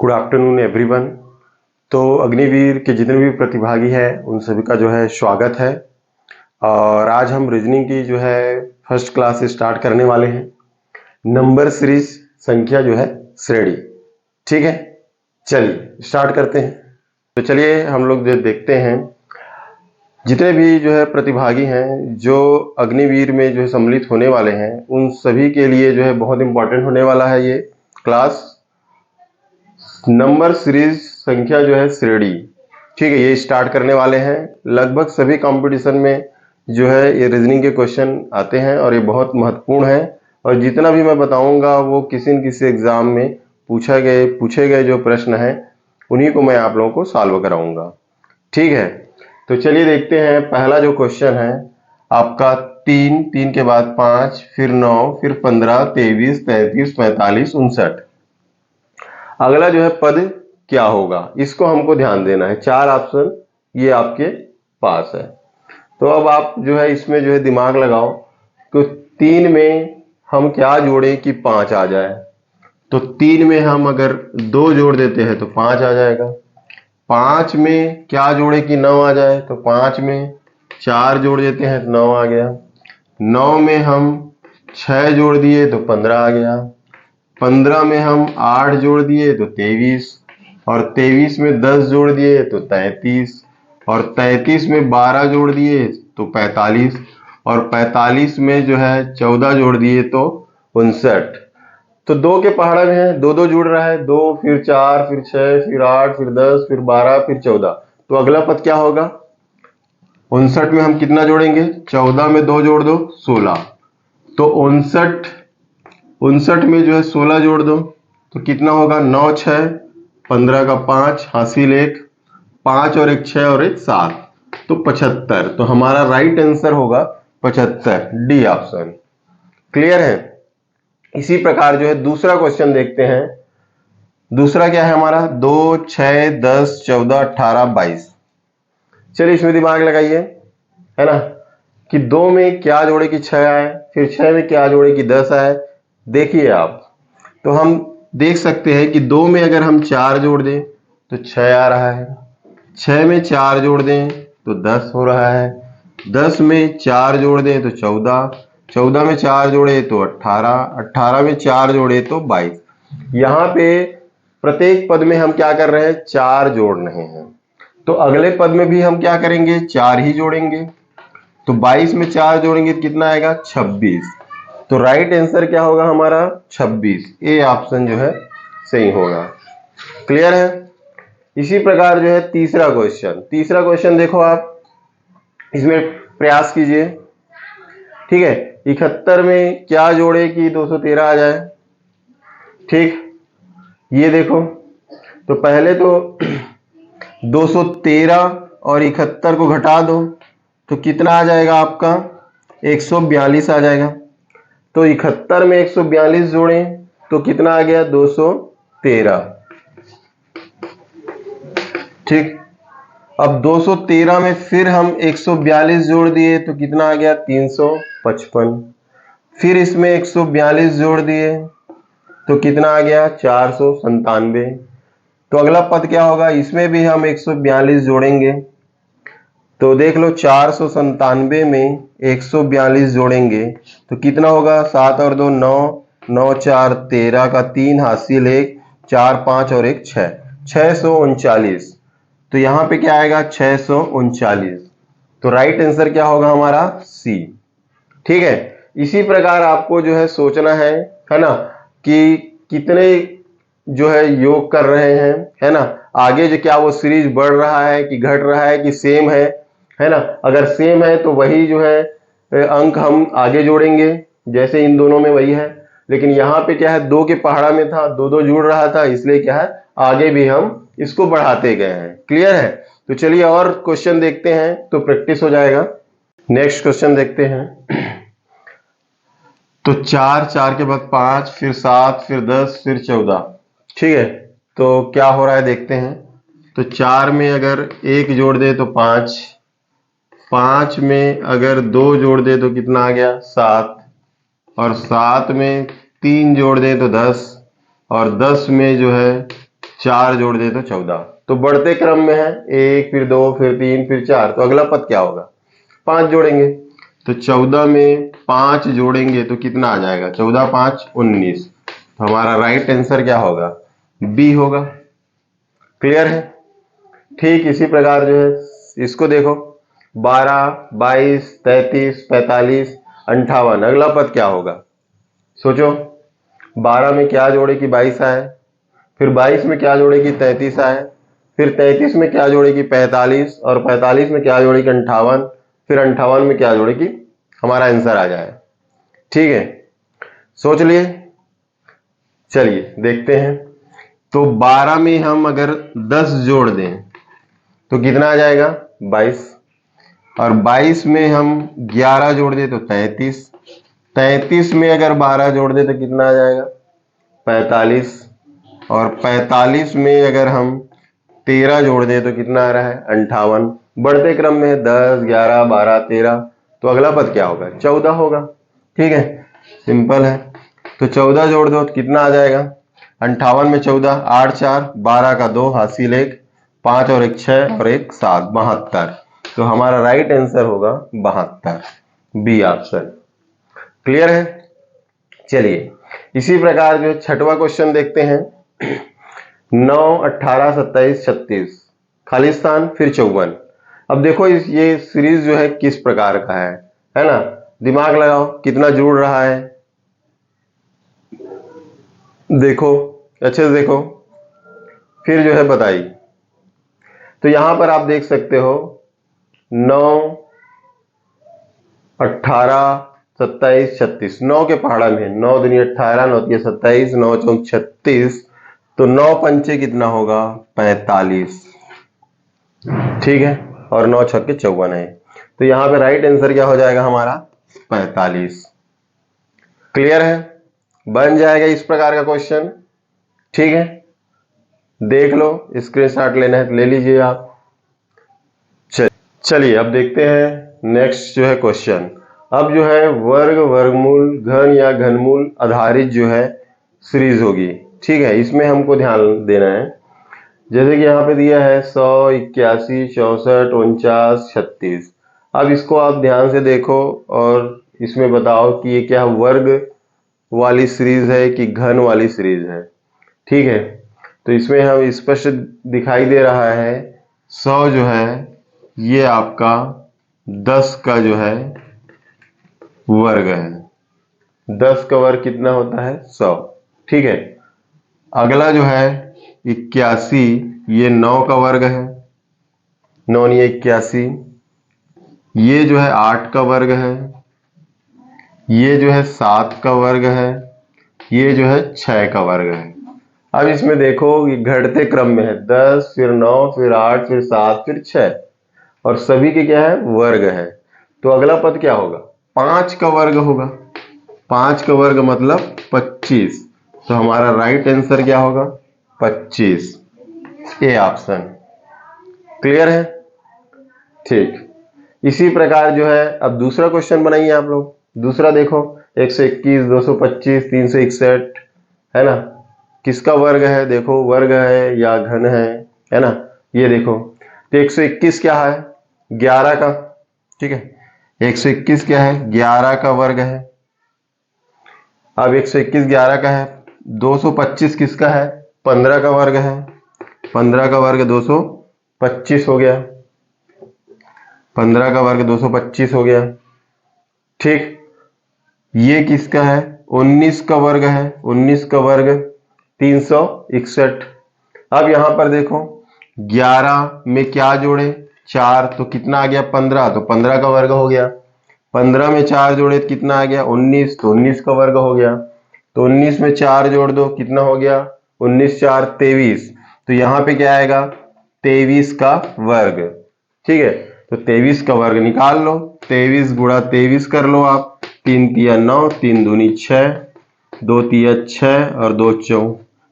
Good afternoon everyone. तो अग्निवीर के जितने भी प्रतिभागी हैं उन सभी का जो है स्वागत है। और आज हम रीजनिंग की जो है फर्स्ट क्लास स्टार्ट करने वाले हैं। नंबर सीरीज संख्या जो है श्रेणी, ठीक है। चलिए स्टार्ट करते हैं। तो चलिए हम लोग जो देखते हैं जितने भी जो है प्रतिभागी हैं जो अग्निवीर में जो है सम्मिलित होने वाले हैं उन सभी के लिए जो है बहुत इंपॉर्टेंट होने वाला है ये क्लास। नंबर सीरीज संख्या जो है श्रेणी, ठीक है, ये स्टार्ट करने वाले हैं। लगभग सभी कंपटीशन में जो है ये रीजनिंग के क्वेश्चन आते हैं और ये बहुत महत्वपूर्ण है। और जितना भी मैं बताऊंगा वो किसी न किसी एग्जाम में पूछे गए जो प्रश्न हैं उन्हीं को मैं आप लोगों को सॉल्व कराऊंगा, ठीक है। तो चलिए देखते हैं। पहला जो क्वेश्चन है आपका 3 के बाद 5 फिर 9 फिर 15 23 33 45 59। अगला जो है पद क्या होगा इसको हमको ध्यान देना है। 4 ऑप्शन ये आपके पास है। तो अब आप जो है इसमें जो है दिमाग लगाओ तो 3 में हम क्या जोड़ें कि 5 आ जाए। तो 3 में हम अगर 2 जोड़ देते हैं तो 5 आ जाएगा। 5 में क्या जोड़े कि 9 आ जाए। तो 5 में 4 जोड़ देते हैं तो 9 आ गया। 9 में हम 6 जोड़ दिए तो 15 आ गया। 15 में हम 8 जोड़ दिए तो 23 और 23 में 10 जोड़ दिए तो 33 और 33 में 12 जोड़ दिए तो 45 और 45 में जो है 14 जोड़ दिए तो 59। तो 2 के पहाड़ा में है, 2 जोड़ रहा है, 2 फिर 4 फिर 6 फिर 8 फिर 10 फिर 12 फिर 14। तो अगला पद क्या होगा। 59 में हम कितना जोड़ेंगे, 14 में 2 जोड़ दो 16। तो 59 में जो है 16 जोड़ दो तो कितना होगा, 9 6 15 का 5 हासिल 1 5 और 1 6 और 1 7 तो 75। तो हमारा राइट आंसर होगा 75, डी ऑप्शन। क्लियर है। इसी प्रकार जो है दूसरा क्वेश्चन देखते हैं। दूसरा क्या है हमारा, 2 6 10 14 18 22। चलिए इसमें दिमाग लगाइए, है ना, कि 2 में क्या जोड़े कि 6 आए, फिर 6 में क्या जोड़े कि 10 आए। देखिए आप, तो हम देख सकते हैं कि 2 में अगर हम 4 जोड़ दें तो 6 आ रहा है। 6 में 4 जोड़ दें तो 10 हो रहा है। 10 में 4 जोड़ दें तो 14, 14 में 4 जोड़े तो 18, 18 में 4 जोड़े तो 22। यहाँ पे प्रत्येक पद में हम क्या कर रहे हैं, 4 जोड़ रहे हैं। तो अगले पद में भी हम क्या करेंगे, 4 ही जोड़ेंगे। तो 22 में 4 जोड़ेंगे तो कितना आएगा, 26। तो राइट आंसर क्या होगा हमारा, 26। ए ऑप्शन जो है सही होगा। क्लियर है। इसी प्रकार जो है तीसरा क्वेश्चन देखो आप, इसमें प्रयास कीजिए, ठीक है। 71 में क्या जोड़े कि 213 आ जाए, ठीक। ये देखो, तो पहले तो 213 और 71 को घटा दो तो कितना आ जाएगा आपका, 142 आ जाएगा। तो 71 में 142 जोड़ें तो कितना आ गया, 213, ठीक। अब 213 में फिर हम 142 जोड़ दिए तो कितना आ गया, 355। फिर इसमें 142 जोड़ दिए तो कितना आ गया, 497। तो अगला पद क्या होगा, इसमें भी हम 142 जोड़ेंगे। तो देख लो, 497 में 142 जोड़ेंगे तो कितना होगा, 7 और 2 9, 9 4 13 का 3 हासिल 1 4 5 और 1 6, 639। तो यहाँ पे क्या आएगा, 639। तो राइट आंसर क्या होगा हमारा, सी, ठीक है। इसी प्रकार आपको जो है सोचना है ना, कि कितने जो है योग कर रहे हैं, है ना। आगे जो क्या वो सीरीज बढ़ रहा है कि घट रहा है कि सेम है ना। अगर सेम है तो वही जो है अंक हम आगे जोड़ेंगे, जैसे इन दोनों में वही है। लेकिन यहाँ पे क्या है, 2 के पहाड़ा में था, 2 जुड़ रहा था, इसलिए क्या है आगे भी हम इसको बढ़ाते गए हैं। क्लियर है। तो चलिए और क्वेश्चन देखते हैं तो प्रैक्टिस हो जाएगा। नेक्स्ट क्वेश्चन देखते हैं। तो 4 के बाद 5 फिर 7 फिर 10 फिर 14, ठीक है। तो क्या हो रहा है देखते हैं। तो 4 में अगर 1 जोड़ दे तो 5, 5 में अगर 2 जोड़ दे तो कितना आ गया, 7 और 7 में 3 जोड़ दे तो 10 और 10 में जो है 4 जोड़ दे तो 14। तो बढ़ते क्रम में है, 1 फिर 2 फिर 3 फिर 4, तो अगला पद क्या होगा? 5 जोड़ेंगे। तो 14 में 5 जोड़ेंगे तो कितना आ जाएगा? 14 5 19। तो हमारा राइट आंसर क्या होगा? बी होगा। क्लियर है? ठीक इसी प्रकार जो है इसको देखो, 12 22 33 45 58, अगला पद क्या होगा? सोचो, 12 में क्या जोड़े कि 22 आए, फिर 22 में क्या जोड़े कि 33 आए, फिर 33 में क्या जोड़े कि 45, और 45 में क्या जोड़े कि 58, फिर 58 में क्या जोड़े कि हमारा आंसर आ जाए। ठीक है, सोच लिए। चलिए देखते हैं। तो 12 में हम अगर 10 जोड़ दें तो कितना आ जाएगा? 22। और 22 में हम 11 जोड़ दें तो 33। 33 में अगर 12 जोड़ दें तो कितना आ जाएगा? 45। और 45 में अगर हम 13 जोड़ दें तो कितना आ रहा है? 58। बढ़ते क्रम में 10 11 12 13, तो अगला पद क्या होगा? 14 होगा। ठीक है, सिंपल है। तो 14 जोड़ दो तो कितना आ जाएगा? 58 में 14, 8 4 12 का 2 हासिल 1, 5 और 1 6 और 1 7, 72। तो हमारा राइट आंसर होगा 72, बी ऑप्शन। क्लियर है? चलिए इसी प्रकार जो छठवां क्वेश्चन देखते हैं। 9 18 27 36, खाली स्थान फिर 54। अब देखो ये सीरीज जो है किस प्रकार का है ना? दिमाग लगाओ कितना जुड़ रहा है, देखो अच्छे से देखो, फिर जो है बताइए। तो यहां पर आप देख सकते हो 9 18 27 36, 9 के पहाड़ा में 9 दूनी 18 9 तिया 27 9 चौक 36, तो 9 पंचे कितना होगा? 45। ठीक है, और 9 छक्के 54 है। तो यहां पे राइट आंसर क्या हो जाएगा हमारा? 45। क्लियर है? बन जाएगा इस प्रकार का क्वेश्चन। ठीक है, देख लो, स्क्रीनशॉट लेना है तो ले लीजिए आप। चलिए अब देखते हैं नेक्स्ट जो है क्वेश्चन। अब जो है वर्ग वर्गमूल घन या घनमूल आधारित जो है सीरीज होगी। ठीक है, इसमें हमको ध्यान देना है। जैसे कि यहाँ पे दिया है 100 81 64 49 36। अब इसको आप ध्यान से देखो और इसमें बताओ कि ये क्या वर्ग वाली सीरीज है कि घन वाली सीरीज है। ठीक है, तो इसमें हम स्पष्ट दिखाई दे रहा है 100 जो है ये आपका 10 का जो है वर्ग है। 10 का वर्ग कितना होता है? 100। ठीक है, अगला जो है 81, ये 9 का वर्ग है, 9 नहीं 81। ये जो है 8 का वर्ग है, ये जो है 7 का वर्ग है, ये जो है 6 का वर्ग है। अब इसमें देखो ये घटते क्रम में है, 10 फिर 9 फिर 8 फिर 7 फिर 6, और सभी के क्या है? वर्ग है। तो अगला पद क्या होगा? 5 का वर्ग होगा। 5 का वर्ग मतलब 25। तो हमारा राइट आंसर क्या होगा? 25, ए ऑप्शन। क्लियर है? ठीक इसी प्रकार जो है अब दूसरा क्वेश्चन बनाइए आप लोग। दूसरा देखो 121 225 361, है ना? किसका वर्ग है? देखो वर्ग है या घन है ना? ये देखो, तो 121 क्या है? 11 का। ठीक है, 121 क्या है? 11 का वर्ग है। अब 121 11 का है। 225 किसका है? 15 का वर्ग है। 15 का वर्ग 225 हो गया। 15 का वर्ग 225 हो गया। ठीक, ये किसका है? 19 का वर्ग है। 19 का वर्ग 361। अब यहां पर देखो 11 में क्या जोड़े? 4, तो कितना आ गया? 15, तो 15 का वर्ग हो गया। 15 में 4 जोड़े तो कितना आ गया? 19, तो 19 का वर्ग हो गया। तो 19 में 4 जोड़ दो, कितना हो गया? 19 4 23। तो यहाँ पे क्या आएगा? 23 का वर्ग। ठीक है, तो 23 का वर्ग निकाल लो। 23 गुणा 23 कर लो आप। 3 तिया 9, 3 दूनी 6, 2 तिया 6 और 2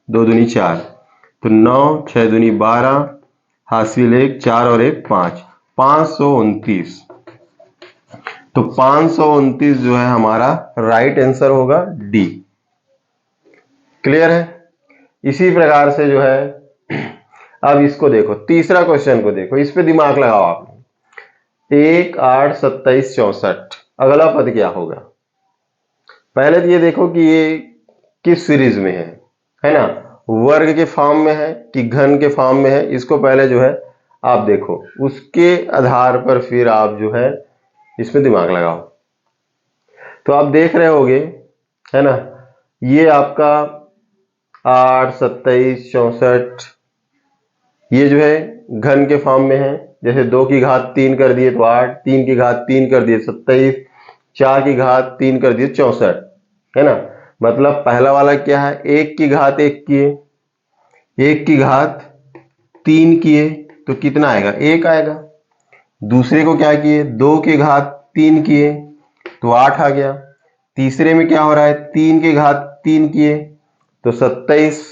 दूनी 4, तो 9 6 दूनी 12, हासिल 1 4 और 1 5, 529। तो 529 जो है हमारा राइट आंसर होगा डी। क्लियर है? इसी प्रकार से जो है अब इसको देखो, तीसरा क्वेश्चन को देखो, इस पे दिमाग लगाओ आपने। 1 8 27 64, अगला पद क्या होगा? पहले तो ये देखो कि ये किस सीरीज में है ना, वर्ग के फॉर्म में है कि घन के फॉर्म में है, इसको पहले जो है आप देखो, उसके आधार पर फिर आप जो है इसमें दिमाग लगाओ। तो आप देख रहे होगे, है ना, ये आपका 8 27 64 ये जो है घन के फॉर्म में है। जैसे 2 की घात 3 कर दिए तो 8, 3 की घात 3 कर दिए 27, 4 की घात 3 कर दिए 64, है ना। मतलब पहला वाला क्या है, 1 की घात 1 किए, 1 की घात 3 किए तो कितना आएगा, 1 आएगा। दूसरे को क्या किए, 2 की घात 3 किए तो 8 आ गया। तीसरे में क्या हो रहा है, 3 की घात 3 किए तो 27।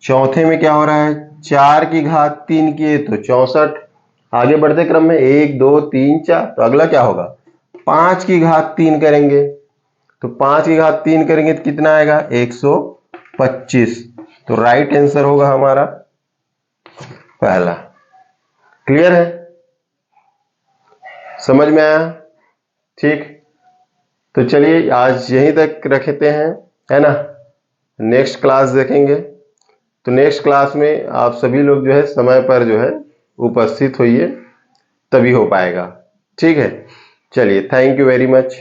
चौथे में क्या हो रहा है, 4 की घात 3 किए तो 64। आगे बढ़ते क्रम में 1 2 3 4, तो अगला क्या होगा, 5 की घात 3 करेंगे तो 5 की घात 3 करेंगे तो कितना आएगा, 125। तो राइट आंसर होगा हमारा पहला। क्लियर है, समझ में आया? ठीक, तो चलिए आज यहीं तक रखते हैं, है ना। नेक्स्ट क्लास देखेंगे। तो नेक्स्ट क्लास में आप सभी लोग जो है समय पर जो है उपस्थित होइए, तभी हो पाएगा। ठीक है, चलिए, थैंक यू वेरी मच।